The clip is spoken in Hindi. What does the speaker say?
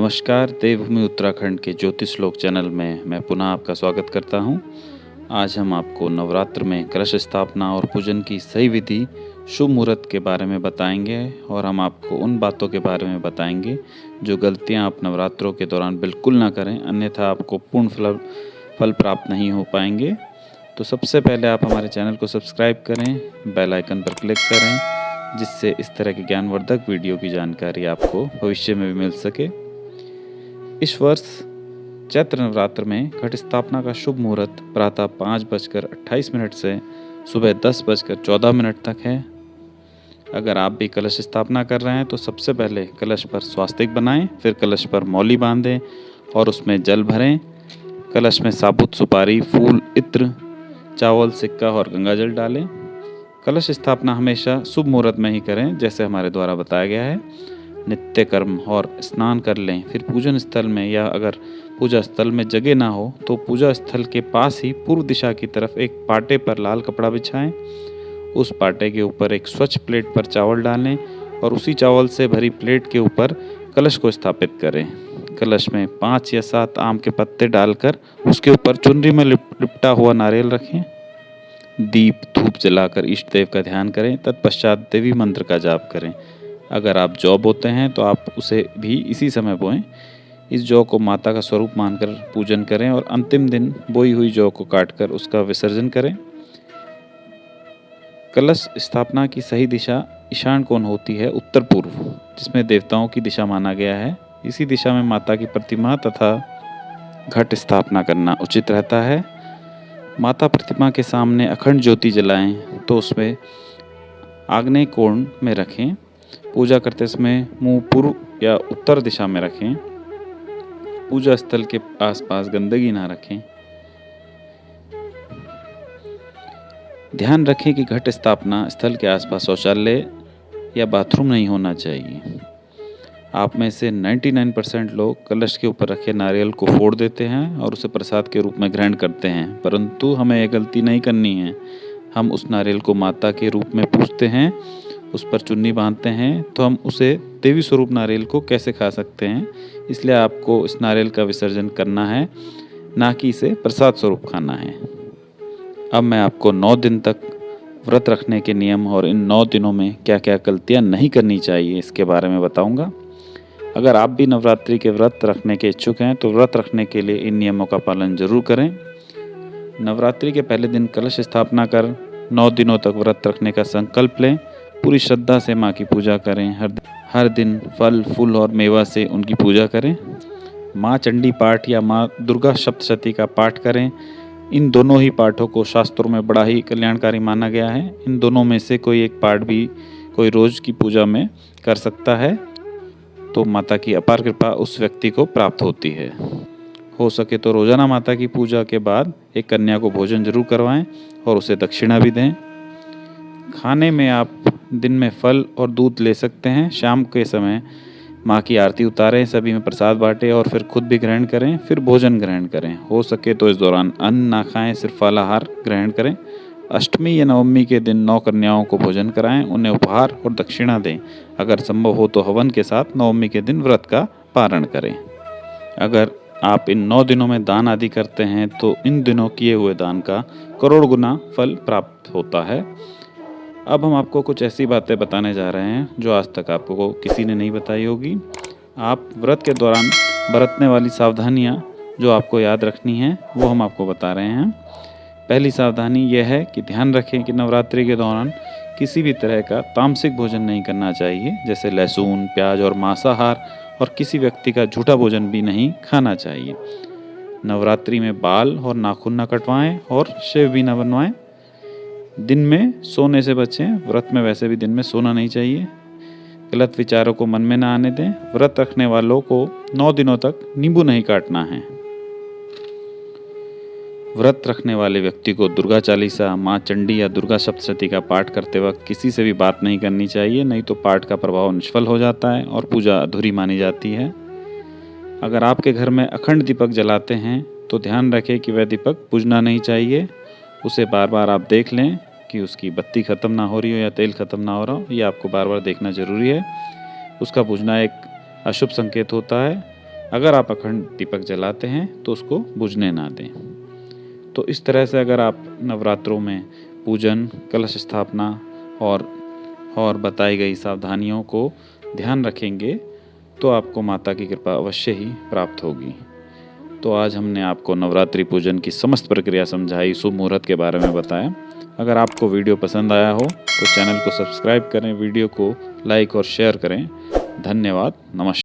नमस्कार, देवभूमि उत्तराखंड के ज्योतिष श्लोक चैनल में मैं पुनः आपका स्वागत करता हूं। आज हम आपको नवरात्र में कलश स्थापना और पूजन की सही विधि, शुभ मुहूर्त के बारे में बताएंगे और हम आपको उन बातों के बारे में बताएंगे जो गलतियां आप नवरात्रों के दौरान बिल्कुल ना करें, अन्यथा आपको पूर्ण फल प्राप्त नहीं हो पाएंगे। तो सबसे पहले आप हमारे चैनल को सब्सक्राइब करें, बेल आइकन पर क्लिक करें, जिससे इस तरह की ज्ञानवर्धक वीडियो की जानकारी आपको भविष्य में भी मिल सके। इस वर्ष चैत्र नवरात्र में घट स्थापना का शुभ मुहूर्त प्रातः 5:28 से सुबह 10:14 तक है। अगर आप भी कलश स्थापना कर रहे हैं तो सबसे पहले कलश पर स्वास्तिक बनाएं, फिर कलश पर मौली बांधें और उसमें जल भरें। कलश में साबुत सुपारी, फूल, इत्र, चावल, सिक्का और गंगा जल डालें। कलश स्थापना हमेशा शुभ मुहूर्त में ही करें, जैसे हमारे द्वारा बताया गया है। नित्य कर्म और स्नान कर लें, फिर पूजन स्थल में, या अगर पूजा स्थल में जगह ना हो तो पूजा स्थल के पास ही पूर्व दिशा की तरफ एक पाटे पर लाल कपड़ा बिछाएं। उस पाटे के ऊपर एक स्वच्छ प्लेट पर चावल डालें और उसी चावल से भरी प्लेट के ऊपर कलश को स्थापित करें। कलश में 5 या 7 आम के पत्ते डालकर उसके ऊपर चुनरी में लिपटा हुआ नारियल रखें। दीप धूप जलाकर इष्ट देव का ध्यान करें, तत्पश्चात देवी मंत्र का जाप करें। अगर आप जौ बोते हैं तो आप उसे भी इसी समय बोएं। इस जौ को माता का स्वरूप मानकर पूजन करें और अंतिम दिन बोई हुई जौ को काटकर उसका विसर्जन करें। कलश स्थापना की सही दिशा ईशान कोण होती है, उत्तर पूर्व, जिसमें देवताओं की दिशा माना गया है। इसी दिशा में माता की प्रतिमा तथा घट स्थापना करना उचित रहता है। माता प्रतिमा के सामने अखंड ज्योति जलाएं तो उसमें आग्नेय कोण में रखें। पूजा करते समय मुंह पूर्व या उत्तर दिशा में रखें। पूजा स्थल के आसपास गंदगी ना रखें। ध्यान रखें कि घट स्थापना स्थल के आसपास शौचालय या बाथरूम नहीं होना चाहिए। आप में से 99% लोग कलश के ऊपर रखे नारियल को फोड़ देते हैं और उसे प्रसाद के रूप में ग्रहण करते हैं, परंतु हमें यह गलती नहीं करनी है। हम उस नारियल को माता के रूप में पूजते हैं, उस पर चुन्नी बांधते हैं, तो हम उसे देवी स्वरूप नारियल को कैसे खा सकते हैं। इसलिए आपको इस नारियल का विसर्जन करना है, ना कि इसे प्रसाद स्वरूप खाना है। अब मैं आपको 9 दिन तक व्रत रखने के नियम और इन 9 दिनों में क्या क्या गलतियां नहीं करनी चाहिए इसके बारे में बताऊंगा। अगर आप भी नवरात्रि के व्रत रखने के इच्छुक हैं तो व्रत रखने के लिए इन नियमों का पालन जरूर करें। नवरात्रि के पहले दिन कलश स्थापना कर 9 दिनों तक व्रत रखने का संकल्प लें। पूरी श्रद्धा से माँ की पूजा करें। हर दिन फल, फूल और मेवा से उनकी पूजा करें। माँ चंडी पाठ या माँ दुर्गा सप्तशती का पाठ करें। इन दोनों ही पाठों को शास्त्रों में बड़ा ही कल्याणकारी माना गया है। इन दोनों में से कोई एक पाठ भी कोई रोज की पूजा में कर सकता है तो माता की अपार कृपा उस व्यक्ति को प्राप्त होती है। हो सके तो रोजाना माता की पूजा के बाद एक कन्या को भोजन जरूर करवाएं और उसे दक्षिणा भी दें। खाने में आप दिन में फल और दूध ले सकते हैं। शाम के समय माँ की आरती उतारें, सभी में प्रसाद बांटें और फिर खुद भी ग्रहण करें, फिर भोजन ग्रहण करें। हो सके तो इस दौरान अन्न ना खाएं, सिर्फ फलाहार ग्रहण करें। अष्टमी या नवमी के दिन 9 कन्याओं को भोजन कराएं, उन्हें उपहार और दक्षिणा दें। अगर संभव हो तो हवन के साथ नवमी के दिन व्रत का पारण करें। अगर आप इन 9 दिनों में दान आदि करते हैं तो इन दिनों किए हुए दान का करोड़ गुना फल प्राप्त होता है। अब हम आपको कुछ ऐसी बातें बताने जा रहे हैं जो आज तक आपको किसी ने नहीं बताई होगी। आप व्रत के दौरान बरतने वाली सावधानियां जो आपको याद रखनी है वो हम आपको बता रहे हैं। पहली सावधानी यह है कि ध्यान रखें कि नवरात्रि के दौरान किसी भी तरह का तामसिक भोजन नहीं करना चाहिए, जैसे लहसुन, प्याज और मांसाहार, और किसी व्यक्ति का झूठा भोजन भी नहीं खाना चाहिए। नवरात्रि में बाल और नाखून न कटवाएं और शेव भी न बनवाएं। दिन में सोने से बचें। व्रत में वैसे भी दिन में सोना नहीं चाहिए। गलत विचारों को मन में ना आने दें। व्रत रखने वालों को 9 दिनों तक नींबू नहीं काटना है। व्रत रखने वाले व्यक्ति को दुर्गा चालीसा, माँ चंडी या दुर्गा सप्तशती का पाठ करते वक्त किसी से भी बात नहीं करनी चाहिए, नहीं तो पाठ का प्रभाव निष्फल हो जाता है और पूजा अधूरी मानी जाती है। अगर आपके घर में अखंड दीपक जलाते हैं तो ध्यान रखें कि वह दीपक बुझना नहीं चाहिए। उसे बार बार आप देख लें कि उसकी बत्ती ख़त्म ना हो रही हो या तेल ख़त्म ना हो रहा हो, ये आपको बार बार देखना ज़रूरी है। उसका बुझना एक अशुभ संकेत होता है। अगर आप अखंड दीपक जलाते हैं तो उसको बुझने ना दें। तो इस तरह से अगर आप नवरात्रों में पूजन, कलश स्थापना और बताई गई सावधानियों को ध्यान रखेंगे तो आपको माता की कृपा अवश्य ही प्राप्त होगी। तो आज हमने आपको नवरात्रि पूजन की समस्त प्रक्रिया समझाई, शुभ मुहूर्त के बारे में बताया। अगर आपको वीडियो पसंद आया हो तो चैनल को सब्सक्राइब करें, वीडियो को लाइक और शेयर करें। धन्यवाद। नमस्कार।